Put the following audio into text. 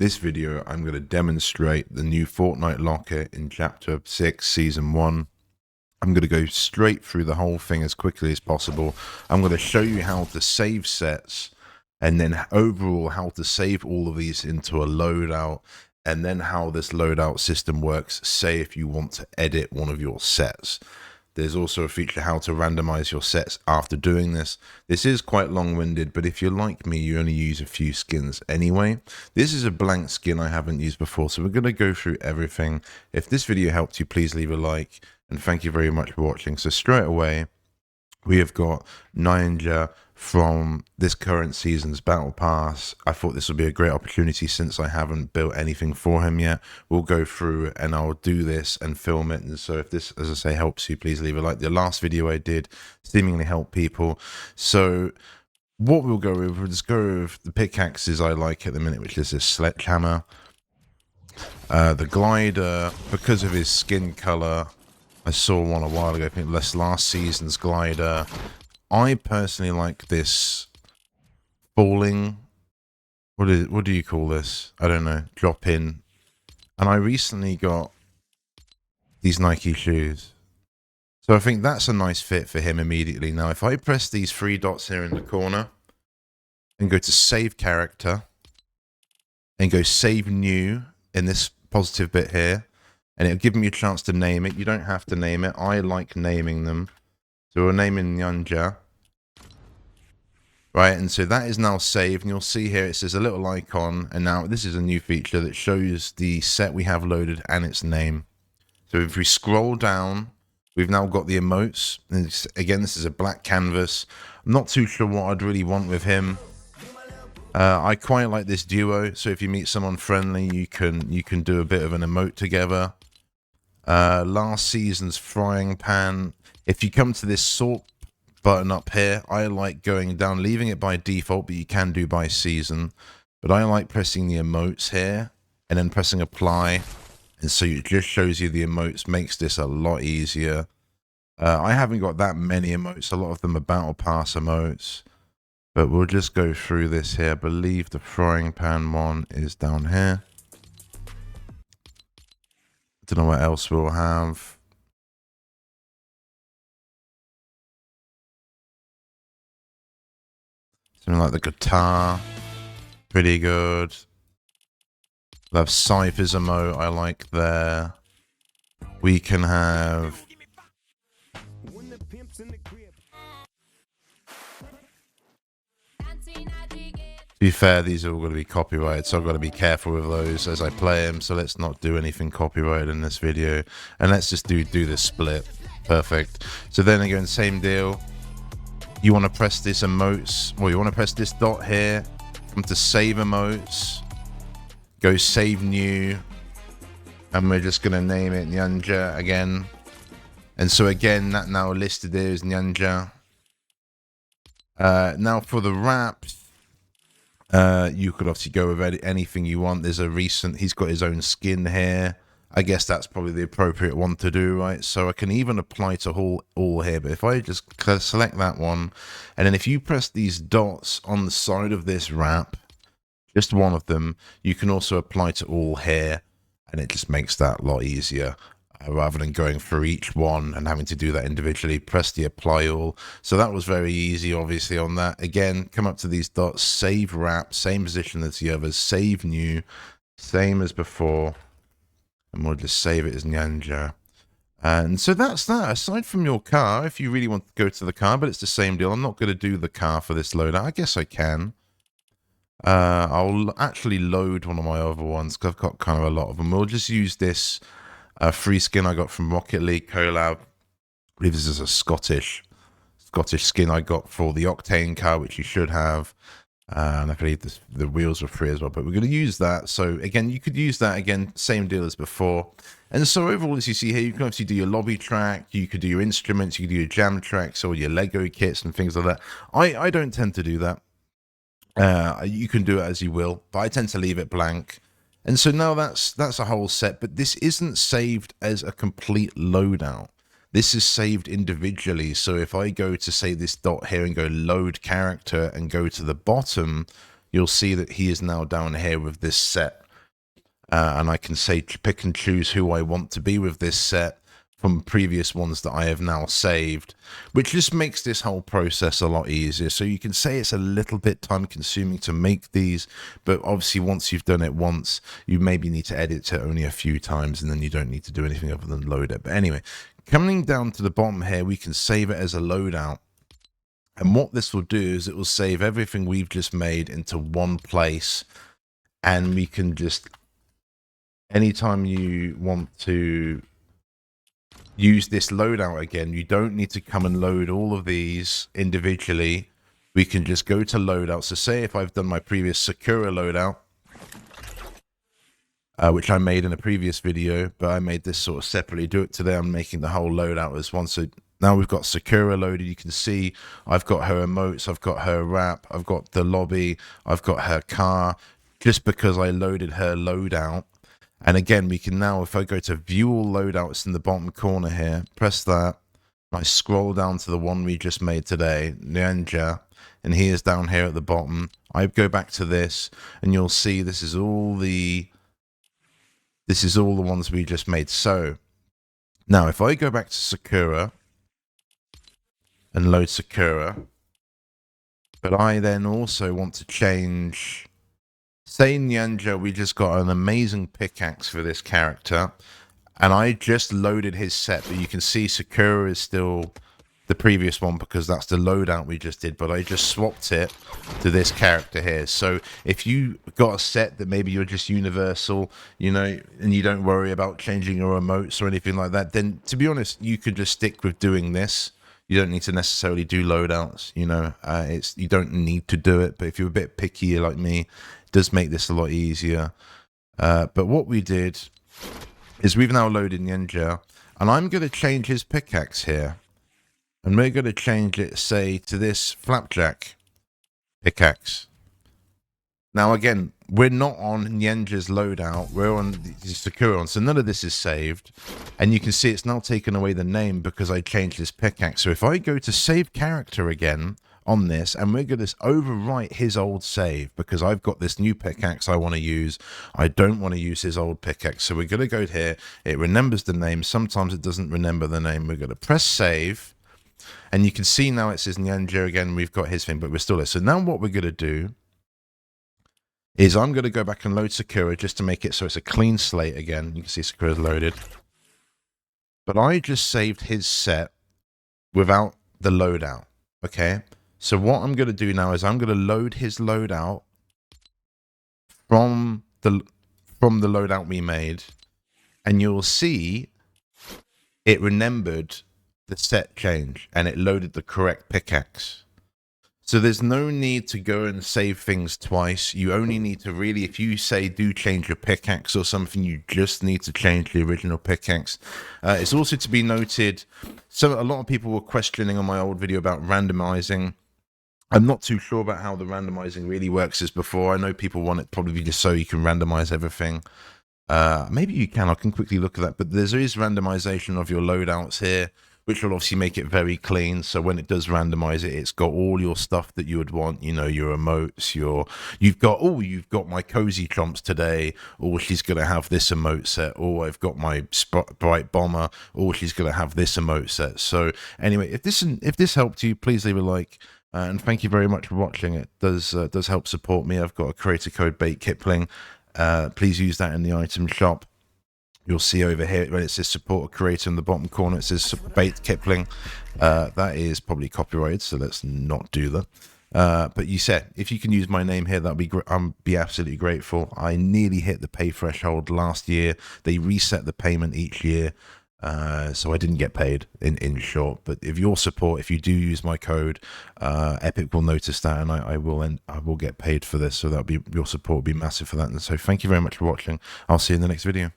This video, I'm going to demonstrate the new Fortnite locker in Chapter 6, Season 1. I'm going to go straight through the whole thing as quickly as possible. I'm going to show you how to save sets, and then overall how to save all of these into a loadout, and then how this loadout system works, say if you want to edit one of your sets. There's also a feature how to randomize your sets after doing this. This is quite long-winded, but if you're like me, you only use a few skins anyway. This is a blank skin I haven't used before, so we're going to go through everything. If this video helped you, please leave a like, and thank you very much for watching. So straight away, we have got Ninja from this current season's Battle Pass. I thought this would be a great opportunity since I haven't built anything for him yet. We'll go through it and I'll do this and film it. And so if this, as I say, helps you, please leave a like. The last video I did seemingly helped people. So what we'll go over, we'll just go with the pickaxes I like at the minute, which is this sledgehammer. The glider, because of his skin color, I saw one a while ago, I think this last season's glider. I personally like this falling, what do you call this? I don't know, drop in. And I recently got these Nike shoes. So I think that's a nice fit for him immediately. Now, if I press these three dots here in the corner and go to save character and go save new in this positive bit here, and it'll give me a chance to name it. You don't have to name it. I like naming them. So we're naming Ninja. Right, and so that is now saved. And you'll see here it says a little icon. And now this is a new feature that shows the set we have loaded and its name. So if we scroll down, we've now got the emotes. And again, this is a black canvas. I'm not too sure what I'd really want with him. I quite like this duo. So if you meet someone friendly, you can do a bit of an emote together. Last season's frying pan. If you come to this sort button up here, I like going down, leaving it by default, but you can do by season. But I like pressing the emotes here and then pressing apply, and so it just shows you the emotes, makes this a lot easier. I haven't got that many emotes, a lot of them are battle pass emotes, but we'll just go through this here. I believe the frying pan one is down here. Don't know what else we'll have. Something like the guitar, pretty good. We'll have Cypher's emote, I like there. We can have... To be fair, these are all going to be copyrighted, so I've got to be careful with those as I play them, so let's not do anything copyrighted in this video. And let's just do this split. Perfect. So then again, same deal. You want to press this emotes, well, you want to press this dot here, come to save emotes, go save new, and we're just going to name it Ninja again. And so again, that now listed there is Ninja. Now for the wraps, you could obviously go with anything you want. There's a recent, he's got his own skin here. I guess that's probably the appropriate one to do, right? So I can even apply to all here, but if I just select that one, and then if you press these dots on the side of this wrap, just one of them, you can also apply to all here, and it just makes that a lot easier. Rather than going through each one and having to do that individually, press the apply all. So that was very easy, obviously, on that. Again, come up to these dots, save wrap, same position as the others, save new, same as before, and we'll just save it as Ninja. And so that's that. Aside from your car, if you really want to go to the car, but it's the same deal. I'm not going to do the car for this loadout. I guess I can. I'll actually load one of my other ones because I've got kind of a lot of them. We'll just use this free skin I got from Rocket League collab. I believe this is a Scottish skin I got for the Octane car, which you should have. And I believe the wheels were free as well, but we're going to use that. So again, you could use that again, same deal as before. And so overall, as you see here, you can obviously do your lobby track, you could do your instruments, you could do your jam tracks or your Lego kits and things like that. I don't tend to do that. You can do it as you will, but I tend to leave it blank. And so now that's a whole set, but this isn't saved as a complete loadout. This is saved individually. So if I go to say this dot here and go load character and go to the bottom, you'll see that he is now down here with this set and I can say pick and choose who I want to be with this set from previous ones that I have now saved, which just makes this whole process a lot easier. So you can say it's a little bit time consuming to make these, but obviously once you've done it once, you maybe need to edit it only a few times, and then you don't need to do anything other than load it. But anyway, coming down to the bottom here, we can save it as a loadout. And what this will do is it will save everything we've just made into one place, and we can just, anytime you want to use this loadout again, you don't need to come and load all of these individually. We can just go to loadout. So say if I've done my previous Sakura loadout, which I made in a previous video, but I made this sort of separately. Do it today, I'm making the whole loadout as one. So now we've got Sakura loaded. You can see I've got her emotes, I've got her wrap, I've got the lobby, I've got her car, just because I loaded her loadout. And again, we can now, if I go to view all loadouts in the bottom corner here, press that, I scroll down to the one we just made today, Ninja, and he is down here at the bottom. I go back to this, and you'll see this is all the ones we just made. So now if I go back to Sakura and load Sakura, but I then also want to change, say Nyanja, we just got an amazing pickaxe for this character, and I just loaded his set, but you can see Sakura is still the previous one because that's the loadout we just did, but I just swapped it to this character here. So if you got a set that maybe you're just universal, you know, and you don't worry about changing your emotes or anything like that, then to be honest, you could just stick with doing this. You don't need to necessarily do loadouts, you know, you don't need to do it, but if you're a bit pickier like me, it does make this a lot easier. But what we did is we've now loaded Ninja, and I'm going to change his pickaxe here. And we're going to change it, say, to this flapjack pickaxe. Now, again, we're not on Nyenja's loadout. We're on the Sakura, so none of this is saved. And you can see it's now taken away the name because I changed this pickaxe. So if I go to save character again on this, and we're going to overwrite his old save because I've got this new pickaxe I want to use. I don't want to use his old pickaxe. So we're going to go here. It remembers the name. Sometimes it doesn't remember the name. We're going to press save. And you can see now it says Nyanja again. We've got his thing, but we're still there. So now what we're going to do is I'm going to go back and load Sakura just to make it so it's a clean slate again. You can see Sakura's loaded. But I just saved his set without the loadout. Okay? So what I'm going to do now is I'm going to load his loadout from the loadout we made. And you'll see it remembered the set change and it loaded the correct pickaxe. So there's no need to go and save things twice. You only need to really, if you say do change your pickaxe or something, you just need to change the original pickaxe. It's also to be noted, so a lot of people were questioning on my old video about randomizing. I'm not too sure about how the randomizing really works as before. I know people want it probably just so you can randomize everything. Maybe you can, I can quickly look at that, but there is randomization of your loadouts here, which will obviously make it very clean. So when it does randomize it, it's got all your stuff that you would want, you know, your emotes, you've got my cozy chomps today, or she's going to have this emote set, or I've got my bright bomber, or she's going to have this emote set. So anyway, if this helped you, please leave a like. And thank you very much for watching. It does help support me. I've got a creator code BakedKipling. Please use that in the item shop. You'll see over here when it says support a creator in the bottom corner, it says BakedKipling. That is probably copyrighted, so let's not do that. But you said if you can use my name here, that'd be I'd be absolutely grateful. I nearly hit the pay threshold last year. They reset the payment each year, so I didn't get paid in short. But if your support, if you do use my code, Epic will notice that, and I will get paid for this. So that'll be, your support will be massive for that. And so thank you very much for watching. I'll see you in the next video.